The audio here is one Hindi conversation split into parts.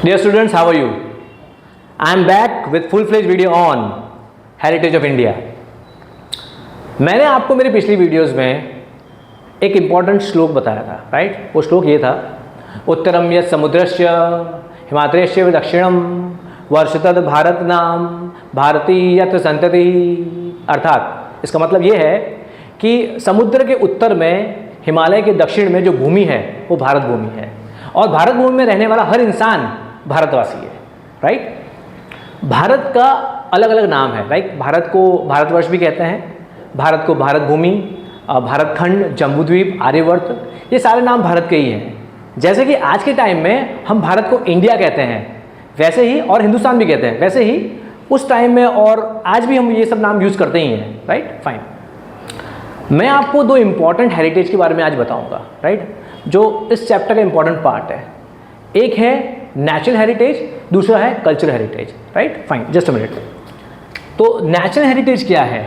Dear students, how are you? I am back with full-fledged video on Heritage of India. मैंने आपको मेरी पिछली वीडियोस में एक इम्पॉर्टेंट श्लोक बताया था, राइट? वो श्लोक ये था, उत्तरम यत् समुद्रस्य हिमाद्रेश्य दक्षिणम वर्षतद भारत नाम भारती यत्र संतति। अर्थात इसका मतलब ये है कि समुद्र के उत्तर में हिमालय के दक्षिण में जो भूमि है वो भारत भूमि है, और भारत भूमि में रहने वाला हर इंसान भारतवासी है, राइट? भारत का अलग अलग नाम है, राइट? भारत को भारतवर्ष भी कहते हैं, भारत को भारत भूमि, भारतखंड, जम्बूद्वीप, आर्यवर्त, ये सारे नाम भारत के ही हैं। जैसे कि आज के टाइम में हम भारत को इंडिया कहते हैं, वैसे ही, और हिंदुस्तान भी कहते हैं, वैसे ही उस टाइम में और आज भी हम ये सब नाम यूज़ करते ही हैं, राइट? फाइन। मैं आपको दो इम्पॉर्टेंट हेरिटेज के बारे में आज बताऊंगा, राइट? जो इस चैप्टर का इम्पॉर्टेंट पार्ट है। एक है नेचुरल हेरिटेज, दूसरा है cultural heritage, right? Fine, just a minute. तो नेचुरल हेरिटेज क्या है?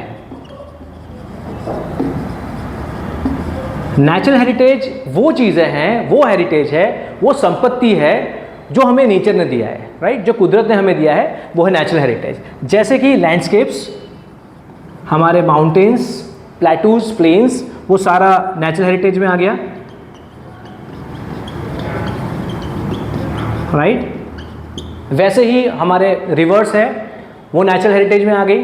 नेचुरल हेरिटेज वो चीज़ें हैं, वो हेरिटेज है, वो संपत्ति है जो हमें नेचर ने दिया है, राइट? जो कुदरत ने हमें दिया है वो है नेचुरल हेरिटेज। जैसे कि लैंडस्केप्स, हमारे माउंटेन्स, प्लेटूज, प्लेन्स, वो सारा नेचुरल हेरिटेज में आ गया, राइट? वैसे ही हमारे रिवर्स है, वो नेचुरल हेरिटेज में आ गई।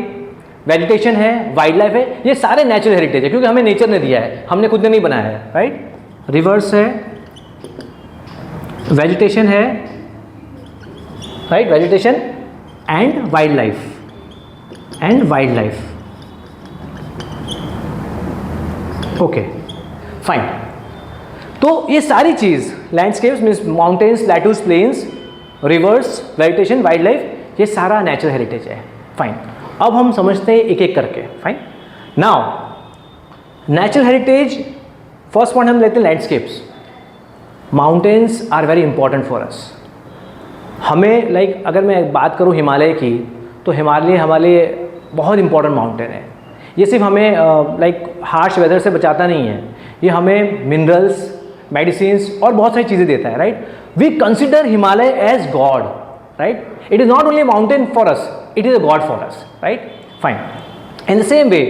वेजिटेशन है, वाइल्ड लाइफ है, ये सारे नेचुरल हेरिटेज है क्योंकि हमें नेचर ने दिया है, हमने खुद ने नहीं बनाया है, राइट? रिवर्स है, वेजिटेशन है, right? Vegetation and wildlife, okay, fine. तो ये सारी चीज़, landscapes means mountains, plateaus, plains, rivers, vegetation, wildlife, ये सारा नेचुरल हेरिटेज है, फाइन। अब हम समझते हैं एक एक करके, fine. Now natural heritage, first point हम लेते हैं landscapes. Mountains are very important for us. हमें अगर मैं बात करूँ हिमालय की, तो हिमालय हमारे लिए बहुत इंपॉर्टेंट माउंटेन है। ये सिर्फ हमें हार्श वेदर से बचाता नहीं है, ये हमें मिनरल्स, मेडिसिन्स और बहुत सारी चीज़ें देता है, right? We consider Himalaya as god, right? It is not only mountain for us, it is a god for us, right? Fine. In the same way,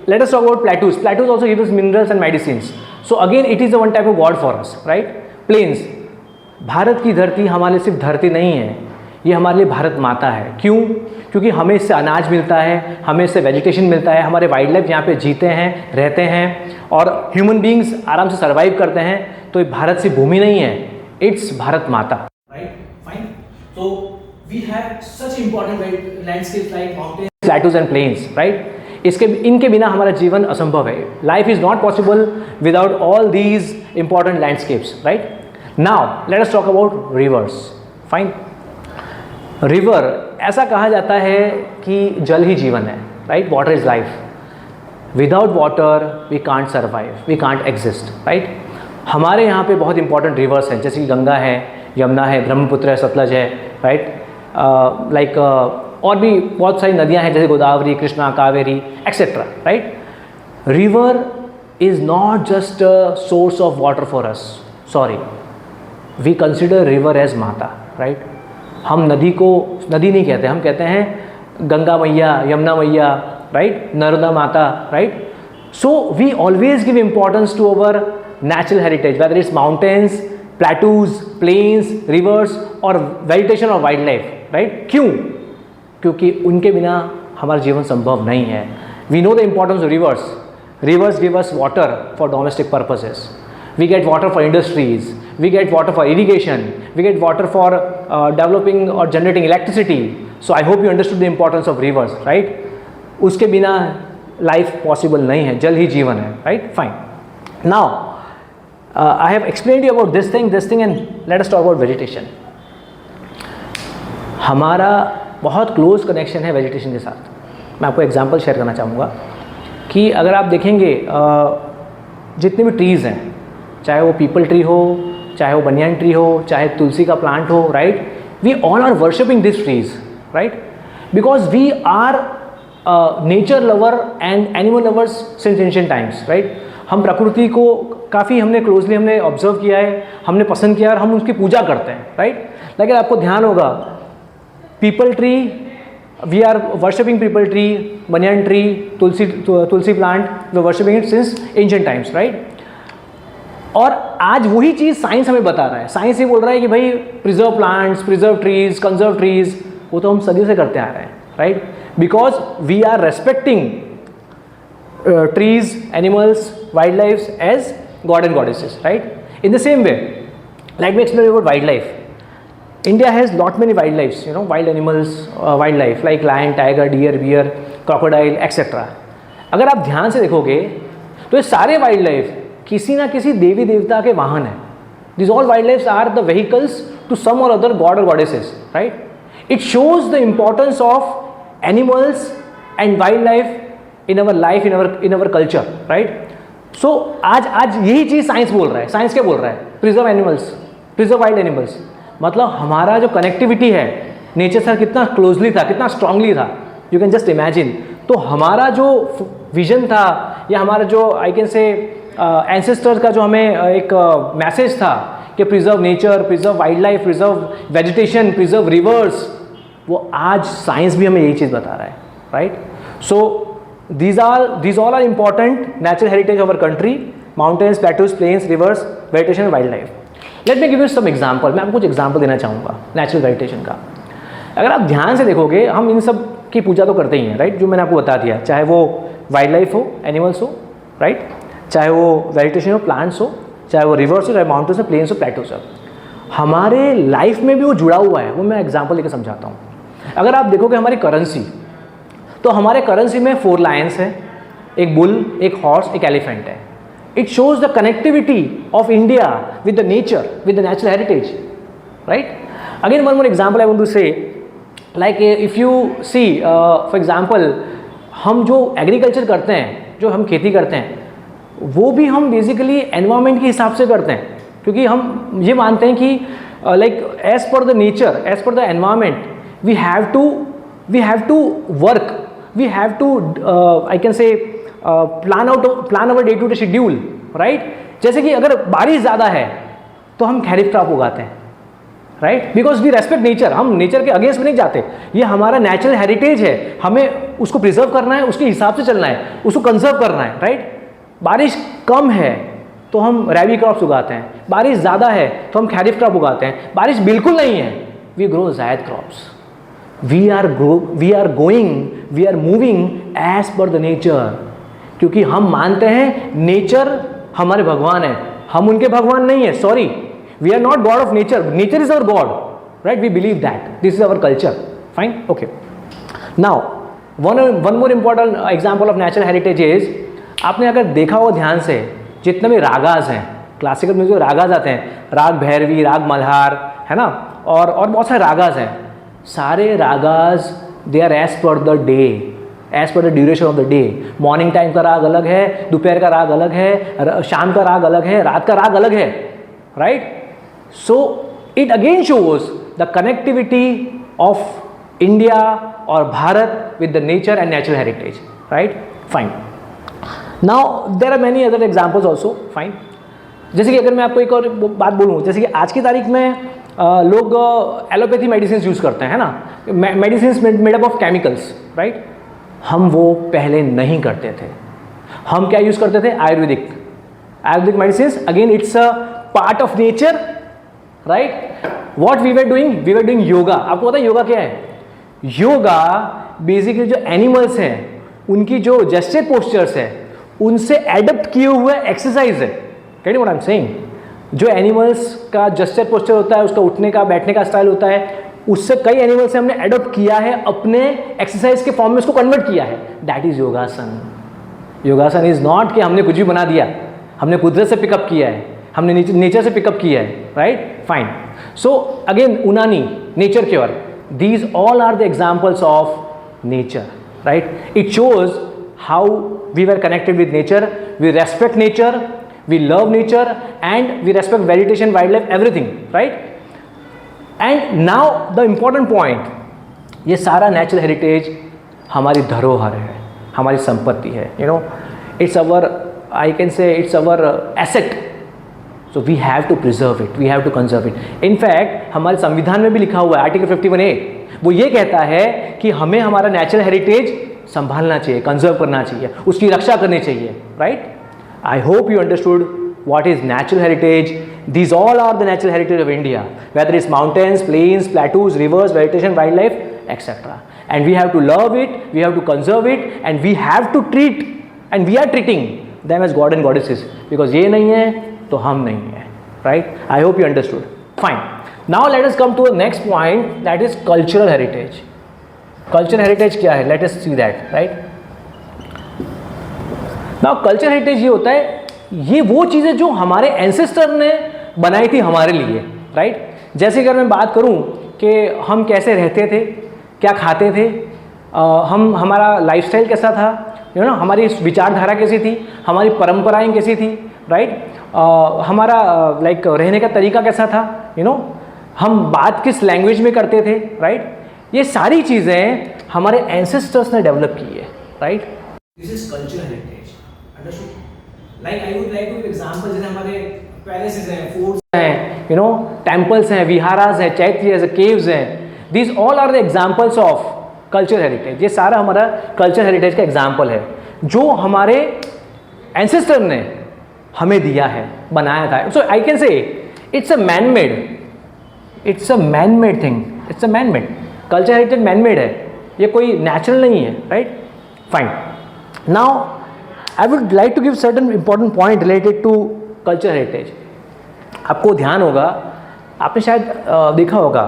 let us talk about plateaus. Plateaus also give us minerals and medicines. So again, it is a one type of god for us, right? Plains. Bharat की धरती हमारे सिर्फ धरती नहीं है, ये हमारे लिए भारत माता है। क्यों? क्योंकि हमें इससे अनाज मिलता है, हमें इससे वेजिटेशन मिलता है, हमारे वाइल्ड लाइफ यहाँ पे जीते हैं, रहते हैं, और ह्यूमन बींग्स आराम से सर्वाइव करते हैं। तो ये भारत सिर्फ भूमि नहीं है, इट्स भारत माता, राइट? फाइन। तो we have such important landscapes like mountains, plateaus and plains, right? इनके बिना हमारा जीवन असंभव है। Life is not possible without all these important landscapes, right? Now let us talk about rivers. Fine. River, ऐसा कहा जाता है कि जल ही जीवन है, right? Water is life. Without water we can't survive, we can't exist, right? हमारे यहाँ पे बहुत important rivers हैं, जैसे कि गंगा है, यमुना है, ब्रह्मपुत्र है, सतलज है, right? और भी बहुत सारी नदियां हैं जैसे Godavari, Krishna, Kaveri, etcetera, right? River is not just a source of water for us, sorry, we consider river as माता, राइट? हम नदी को नदी नहीं कहते, हम कहते हैं गंगा मैया, यमुना मैया, राइट? नर्मदा माता, right? So we always give importance to our natural heritage, whether it's mountains, plateaus, plains, rivers और वेजिटेशन और वाइल्ड लाइफ, राइट? क्यों? क्योंकि उनके बिना हमारा जीवन संभव नहीं है। We know the importance of rivers. Rivers give us water for domestic purposes, we get water for industries, we get water for irrigation, we get water for developing और generating electricity. So I hope you understood the importance of reverse, right? उसके बिना लाइफ पॉसिबल नहीं है, जल ही जीवन है, right? Fine. Now I have explained you about this thing and let us talk about vegetation. हमारा बहुत क्लोज कनेक्शन है वेजिटेशन के साथ। मैं आपको एग्जांपल शेयर करना चाहूँगा कि अगर आप देखेंगे जितने भी ट्रीज़ हैं, चाहे वो पीपल ट्री हो, चाहे वो बनियान ट्री हो, चाहे तुलसी का प्लांट हो, right? We all are worshipping this trees, right? Because we are nature lover and animal lovers since ancient times, right? हम प्रकृति को काफ़ी हमने क्लोजली हमने ऑब्जर्व किया है, हमने पसंद किया और हम उसकी पूजा करते हैं, राइट। लेकिन आपको ध्यान होगा, peepal tree, we are worshipping peepal tree, banyan tree, tulsi plant, we worshipping it since ancient times, right. और आज वही चीज़ साइंस हमें बता रहा है। साइंस ये बोल रहा है कि भाई preserve plants, preserve trees, conserve trees, वो तो हम सदियों से करते आ रहे हैं, right. Because we are respecting trees, animals, wildlife as god and goddesses, right? In the same way, let me explain about wildlife. India has lot many wildlife, you know, wild animals, wildlife like lion, tiger, deer, bear, crocodile, etc. अगर आप ध्यान से देखोगे तो ये सारे wildlife किसी ना किसी देवी देवता के वाहन हैं. These all wildlife are the vehicles to some or other god or goddesses, right? It shows the importance of animals and wildlife in our life, in our culture, right? So आज यही चीज़ साइंस बोल रहा है. साइंस क्या बोल रहा है? Preserve animals, preserve wild animals. मतलब हमारा जो कनेक्टिविटी है नेचर से कितना क्लोजली था, कितना स्ट्रांगली था, यू कैन जस्ट इमेजिन. तो हमारा जो विजन था या हमारा जो आई कैन से एंसेस्टर्स का जो हमें एक मैसेज था कि preserve nature, preserve wild life, preserve vegetation, preserve reverse, वो आज साइंस भी हमें यही चीज़ बता रहा है, right. So these all are important natural heritage of our country: mountains, plateaus, plains, rivers, vegetation, wildlife. Let me give you some example. मैं आपको कुछ एग्जाम्पल देना चाहूँगा नेचुरल वेजिटेशन का. अगर आप ध्यान से देखोगे, हम इन सब की पूजा तो करते ही हैं, राइट, जो मैंने आपको बता दिया, चाहे वो वाइल्ड लाइफ हो, एनिमल्स हो, राइट, चाहे वो वेजिटेशन हो, प्लांट्स हो, चाहे वो रिवर्स हो, चाहे माउंटेन्स हो, प्लेन्स हो, प्लेटोस हो. हमारे लाइफ में भी वो जुड़ा हुआ है, वो मैं एग्जाम्पल लेकर समझाता हूँ. अगर आप देखोगे हमारी करेंसी, तो हमारे करेंसी में 4 लायंस हैं, एक बुल, एक हॉर्स, एक एलिफेंट है. It shows the connectivity of India with the nature, with the natural heritage, right. Again one more example I want to say, like if you see for example, हम जो एग्रीकल्चर करते हैं, जो हम खेती करते हैं, वो भी हम बेसिकली एनवायरमेंट के हिसाब से करते हैं, क्योंकि हम ये मानते हैं कि like as per the nature, as per the environment, we have to work, we have to I can say plan our day to day schedule, right. जैसे कि अगर बारिश ज़्यादा है तो हम खरीफ क्रॉप उगाते हैं, right, because we respect nature. हम नेचर के अगेंस्ट में नहीं जाते, ये हमारा नेचुरल हेरिटेज है, हमें उसको प्रिजर्व करना है, उसके हिसाब से चलना है, उसको कंजर्व करना है, राइट. बारिश कम है तो हम रैबी क्रॉप्स उगाते हैं, बारिश ज़्यादा है तो हम खरीफ क्रॉप उगाते हैं, बारिश बिल्कुल नहीं है, वी ग्रो जायद crops. We are moving as per the nature, क्योंकि हम मानते हैं नेचर हमारे भगवान है, हम उनके भगवान नहीं है. Sorry, we are not god of nature, nature is our god, right. We believe that, this is our culture. Fine, okay. Now one more important example of natural heritage is, आपने अगर देखा हो ध्यान से, जितने भी रागाज हैं, क्लासिकल म्यूजिक रागाज आते हैं, राग भैरवी, राग मल्हार, है ना, और बहुत सारे रागाज हैं. सारे ragas they are as per the day, as per the duration of the day. Morning time का राग अलग है, दोपहर का राग अलग है, शाम का राग अलग है, रात का राग अलग है, right. So it again shows the connectivity of India और Bharat with the nature and natural heritage, right. Fine. Now there are many other examples also. Fine. जैसे कि अगर मैं आपको एक और बात बोलूँ, जैसे कि आज की तारीख में लोग एलोपैथी मेडिसिन यूज़ करते हैं ना, medicine made up of chemicals, right. हम वो पहले नहीं करते थे. हम क्या यूज़ करते थे? Ayurvedic medicine. Again it's a part of nature, right. What we were doing yoga. आपको पता है योगा क्या है? योगा बेसिकली जो एनिमल्स हैं उनकी जो जेस्चर पोस्चर्स है उनसे एडप्ट किए हुए एक्सरसाइज है. Can you what I am saying? जो एनिमल्स का जेस्चर पोस्चर होता है, उसका उठने का बैठने का स्टाइल होता है, उससे कई एनिमल्स से हमने एडॉप्ट किया है, अपने एक्सरसाइज के फॉर्म में उसको कन्वर्ट किया है. दैट इज योगासन. योगासन इज नॉट कि हमने कुछ भी बना दिया, हमने कुदरत से पिकअप किया है, हमने नेचर से पिकअप किया है, right. Fine. So again Unani, nature cure, these all are the examples of nature, right. It shows how we were connected with nature, we respect nature, we love nature and we respect vegetation, wildlife, everything, right. And now the important point, ये सारा नेचुरल हेरिटेज हमारी धरोहर है, हमारी संपत्ति है. You know, it's our I can say it's our asset. So we have to preserve it, we have to conserve it. In fact हमारे संविधान में भी लिखा हुआ है आर्टिकल 51A, वो ये कहता है कि हमें हमारा नेचुरल हेरिटेज संभालना चाहिए, कंजर्व करना चाहिए, उसकी रक्षा करनी चाहिए, right. I hope you understood what is natural heritage. These all are the natural heritage of India, whether it's mountains, plains, plateaus, rivers, vegetation, wildlife, etc. And we have to love it, we have to conserve it, and we have to treat, and we are treating them as god and goddesses, because ये नहीं है तो हम नहीं है, right? I hope you understood. Fine. Now let us come to the next point, that is cultural heritage. Cultural heritage क्या है? Let us see that, right? Now cultural heritage ये होता है, ये वो चीज़ें जो हमारे एंसेस्टर ने बनाई थी हमारे लिए, राइट. जैसे कि अगर मैं बात करूं कि हम कैसे रहते थे, क्या खाते थे, हमारा लाइफस्टाइल कैसा था, हमारी विचारधारा कैसी थी, हमारी परंपराएं कैसी थी, राइट. हमारा लाइक रहने का तरीका कैसा था, हम बात किस लैंग्वेज में करते थे, राइट. ये सारी चीज़ें हमारे एंसेस्टर्स ने डेवलप की है, right. This is cultural heritage, understood. Like I would like to give example, जैसे हमारे पैलेसेस हैं, फोर्ट्स हैं, टेम्पल्स हैं, विहारास हैं, चैत्य हैं, केव्स हैं. These all are the examples of culture heritage. ये सारा हमारा कल्चर हेरिटेज का एग्जांपल है जो हमारे एंसेस्टर ने हमें दिया है, बनाया था. So I can say it's a man made, it's a man made thing, it's a man made. Culture heritage man made है, ये कोई नेचुरल नहीं है, right. Fine. Now I would like to give certain important point related to culture heritage. आपको ध्यान होगा, आपने शायद देखा होगा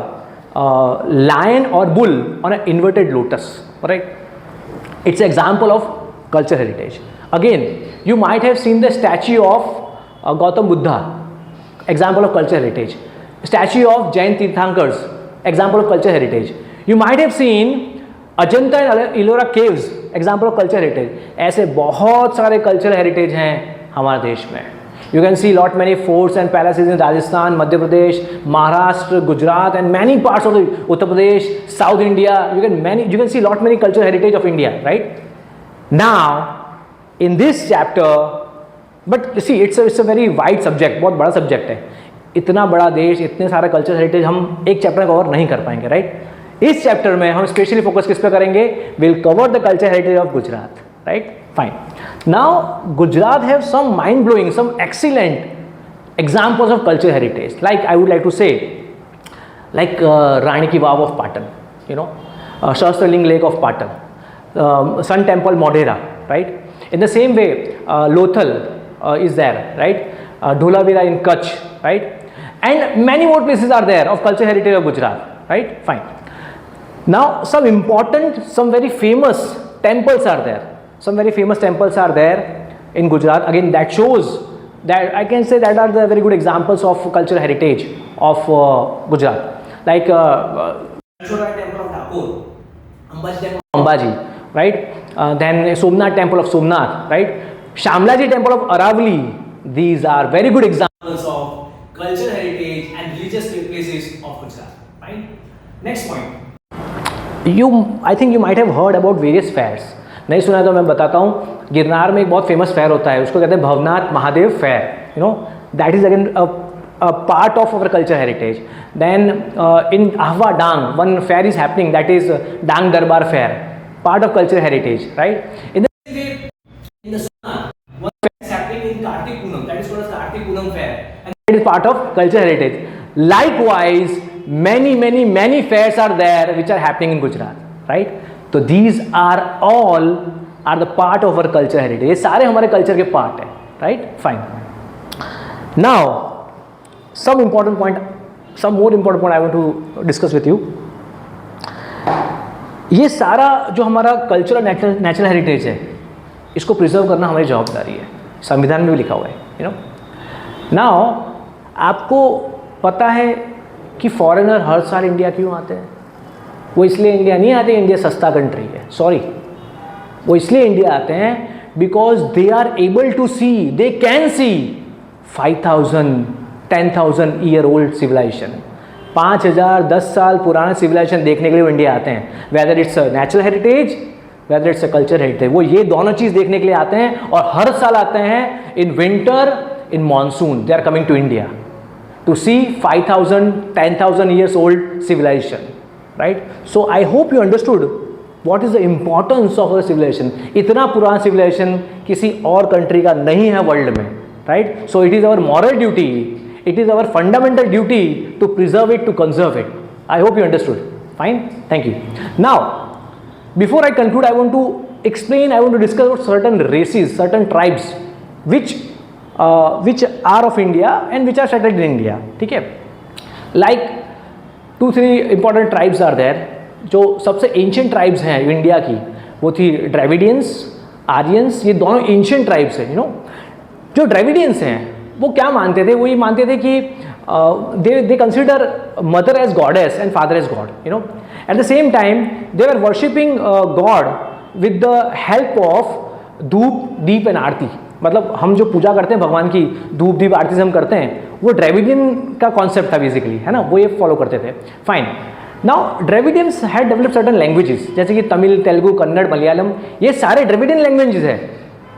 lion और bull on an inverted lotus, right? It's an example of culture heritage. Again, you might have seen the statue of Gautam Buddha, example of culture heritage. Statue of Jain Tirthankars, example of culture heritage. You might have seen Ajanta and Ellora caves, example of culture heritage. ऐसे बहुत सारे कल्चर हेरिटेज हैं हमारे देश में. You can see lot many forts and palaces in Rajasthan, Madhya Pradesh, Maharashtra, Gujarat and many parts of the Uttar Pradesh, south India. You can see lot many culture heritage of India, right. Now in this chapter, but see it's a very wide subject, बहुत बड़ा सब्जेक्ट है. इतना बड़ा देश, इतने सारे कल्चर हेरिटेज हम एक चैप्टर में कवर नहीं कर पाएंगे, राइट. इस चैप्टर में हम स्पेशली फोकस किस पे करेंगे? Will cover the culture heritage of Gujarat, right. Fine. Now Gujarat have some mind blowing, some excellent examples of culture heritage. Like I would like to say, like Rani ki Vav of Patan, Sahastralinga lake of Patan, sun temple Modhera, right. In the same way Lothal is there, right. Dholavira in Kutch, right. And many more places are there of culture heritage of Gujarat, right. Fine. Now some important, some very famous temples are there. Some very famous temples are there in Gujarat. Again, that shows that I can say that are the very good examples of cultural heritage of Gujarat. Like Temple of Thakur, Ambaji Temple of Ambaji, right? Then Somnath Temple of Somnath, right? Shamlaji Temple of Aravali. These are very good examples of cultural heritage and religious places of Gujarat, right? Next point. I think you might have heard about various fairs. नहीं सुना तो मैं बताता हूँ. गिरनार में एक बहुत फेमस फेयर होता है, उसको कहते हैं Bhavnath Mahadev fair. That is again a part of our culture heritage. Then in Ahwa Dang, one fair is happening, that is Dang Darbar Fair, part of culture heritage, right? In the Somnath, one fair is happening in Kartik Poonam, that is called as Kartik Poonam Fair, and that is part of culture heritage. Likewise, many fairs are there which are happening in Gujarat, right? So these are all are the part of our culture heritage. ये सारे हमारे culture के part हैं, right? Fine. Now some more important point I want to discuss with you. ये सारा जो हमारा कल्चरल नेचुरल हेरिटेज है, इसको प्रिजर्व करना हमारी जवाबदारी है. संविधान में भी लिखा हुआ है. नाउ आपको पता है कि फॉरेनर हर साल इंडिया क्यों आते हैं? वो इसलिए इंडिया नहीं आते, इंडिया सस्ता कंट्री है, सॉरी. वो इसलिए इंडिया आते हैं because they are able to see, they can see 5,000 10,000 year old civilisation. 5,000 10 साल पुराना सिविलाइजेशन देखने के लिए वो इंडिया आते हैं. Whether it's natural heritage whether it's a culture heritage, वो ये दोनों चीज़ देखने के लिए आते हैं और हर साल आते हैं in winter, in monsoon, they are coming to India to see 5,000, 10,000 years old civilization, right? So I hope you understood what is the importance of a civilization. इतना पुराना civilization किसी और country का नहीं है world में, right? So it is our moral duty, it is our fundamental duty to preserve it, to conserve it. I hope you understood. Fine, thank you. Now, before I conclude, I want to explain, I want to discuss about certain races, certain tribes, which are of India and which are settled in India. ठीक है, like 2-3 important tribes are there. जो सबसे ancient tribes हैं इंडिया की वो थी Dravidians, Aryans, ये दोनों ancient tribes हैं. जो Dravidians हैं वो क्या मानते थे, वो ये मानते थे कि they consider mother as goddess and father as god. At the same time they were worshipping God with the help of धूप, दीप एंड आरती. मतलब हम जो पूजा करते हैं भगवान की, धूप दीप आरती से हम करते हैं, वो ड्रेविडियन का कॉन्सेप्ट था बेसिकली, है ना, वो ये फॉलो करते थे. Fine. Now Dravidians had develop certain languages जैसे कि तमिल, तेलुगु, कन्नड़, मलयालम, ये सारे ड्रेविडियन लैंग्वेजेस है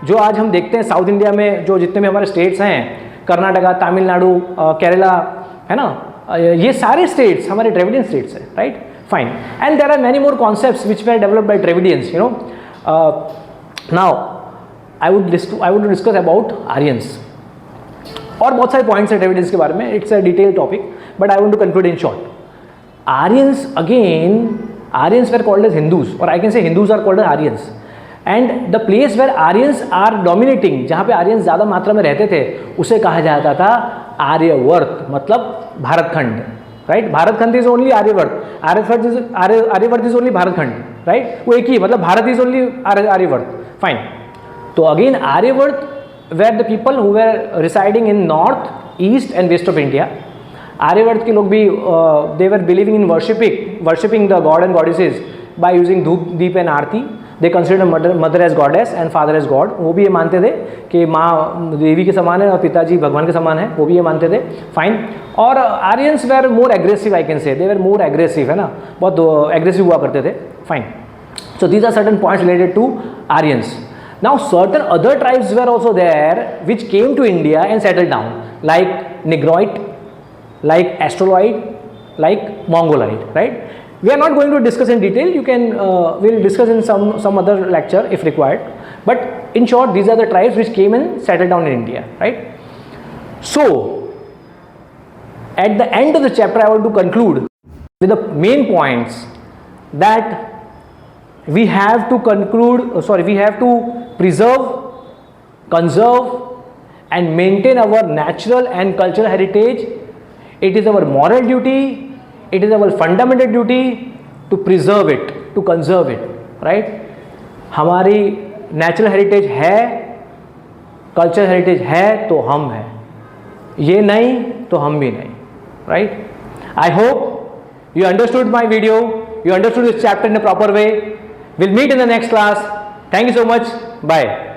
जो आज हम देखते हैं साउथ इंडिया में. जो जितने भी हमारे स्टेट्स हैं, कर्नाटका, तमिलनाडु, केरला, है ना, ये सारे स्टेट्स हमारे ड्रेविडियन स्टेट्स हैं, right. Fine. And there are many more concepts which were developed by Dravidians. Now I would discuss about Aryans. और बहुत सारे पॉइंट्स हैं ड्रेविडियंस के बारे में, it's a detail topic, but I want to conclude in short. Aryans again, Aryans were called as Hindus, or I can say Hindus are called as Aryans. And the place where Aryans are dominating, जहाँ पे Aryans ज़्यादा मात्रा में रहते थे, उसे कहा जाता था आर्यवर्त, मतलब Bharatkhand, right. Bharatkhand is only Aryavarta, Aryavarta is only Bharatkhand, right. वो एक ही, मतलब Bharat is only Aryavarta. Fine. तो again Aryavarta were the people who were residing in north, east and west of India. Aryavarta के लोग भी they were believing in worshipping the god and goddesses by using dhoop, deep and aarti. They consider mother as goddess and father as god. वो भी ये मानते थे कि माँ देवी के समान है और पिताजी भगवान के समान है, वो भी ये मानते थे. फाइन. और Aryans were more aggressive, I can से दे वर मोर एग्रेसिव, है ना, बहुत एग्रेसिव हुआ करते थे. Fine. So these are certain points related to Aryans. Now certain other tribes were also there which came to India and settled down, like Negroid, like Astroloid, like Mongoloid, right. We are not going to discuss in detail. You can we'll discuss in some other lecture if required, but in short these are the tribes which came and settled down in India, right. So at the end of the chapter I want to conclude with the main points that we have to preserve, conserve and maintain our natural and cultural heritage. It is our moral duty, it is our fundamental duty to preserve it, to conserve it, right. हमारी नेचुरल हेरिटेज है, कल्चरल हेरिटेज है तो हम हैं, ये नहीं तो हम भी नहीं, right. I hope you understood my video, you understood this chapter in a proper way. We'll meet in the next class. Thank you so much. Bye.